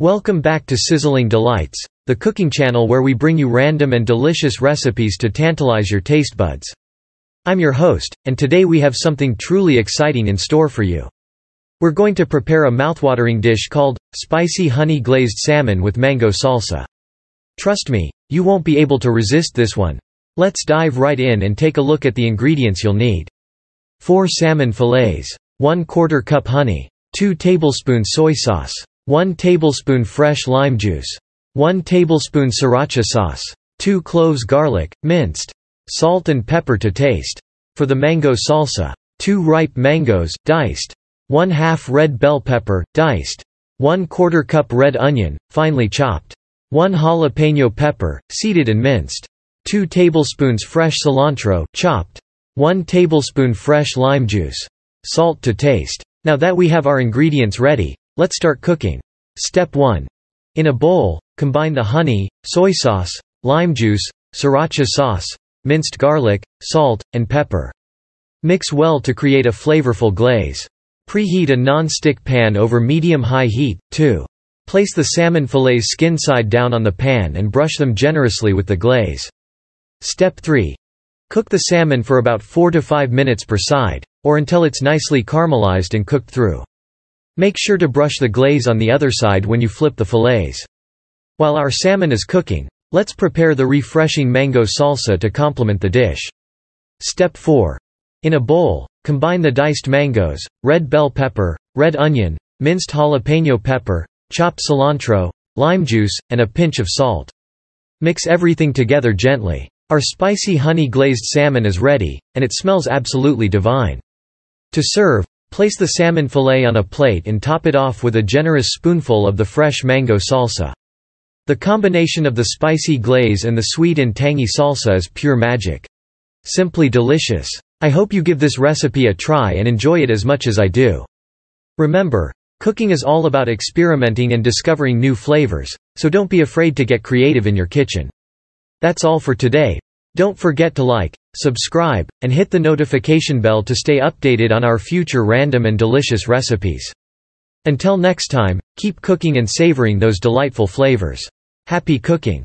Welcome back to Sizzling Delights, the cooking channel where we bring you random and delicious recipes to tantalize your taste buds. I'm your host, and today we have something truly exciting in store for you. We're going to prepare a mouthwatering dish called spicy honey glazed salmon with mango salsa. Trust me, you won't be able to resist this one. Let's dive right in and take a look at the ingredients you'll need. 4 salmon fillets, 1/4 cup honey, 2 tablespoons soy sauce, 1 tablespoon fresh lime juice, 1 tablespoon sriracha sauce, 2 cloves garlic, minced, salt and pepper to taste. For the mango salsa, 2 ripe mangoes, diced, 1/2 red bell pepper, diced, 1/4 cup red onion, finely chopped, 1 jalapeno pepper, seeded and minced, 2 tablespoons fresh cilantro, chopped, 1 tablespoon fresh lime juice, salt to taste. Now that we have our ingredients ready, let's start cooking. Step 1. In a bowl, combine the honey, soy sauce, lime juice, sriracha sauce, minced garlic, salt, and pepper. Mix well to create a flavorful glaze. Preheat a non-stick pan over medium-high heat. 2. Place the salmon fillets skin side down on the pan and brush them generously with the glaze. Step 3. Cook the salmon for about 4 to 5 minutes per side, or until it's nicely caramelized and cooked through. Make sure to brush the glaze on the other side when you flip the fillets. While our salmon is cooking, let's prepare the refreshing mango salsa to complement the dish. Step 4. In a bowl, combine the diced mangoes, red bell pepper, red onion, minced jalapeno pepper, chopped cilantro, lime juice, and a pinch of salt. Mix everything together gently. Our spicy honey glazed salmon is ready, and it smells absolutely divine. To serve, place the salmon fillet on a plate and top it off with a generous spoonful of the fresh mango salsa. The combination of the spicy glaze and the sweet and tangy salsa is pure magic. Simply delicious. I hope you give this recipe a try and enjoy it as much as I do. Remember, cooking is all about experimenting and discovering new flavors, so don't be afraid to get creative in your kitchen. That's all for today. Don't forget to like, subscribe, and hit the notification bell to stay updated on our future random and delicious recipes. Until next time, keep cooking and savoring those delightful flavors. Happy cooking!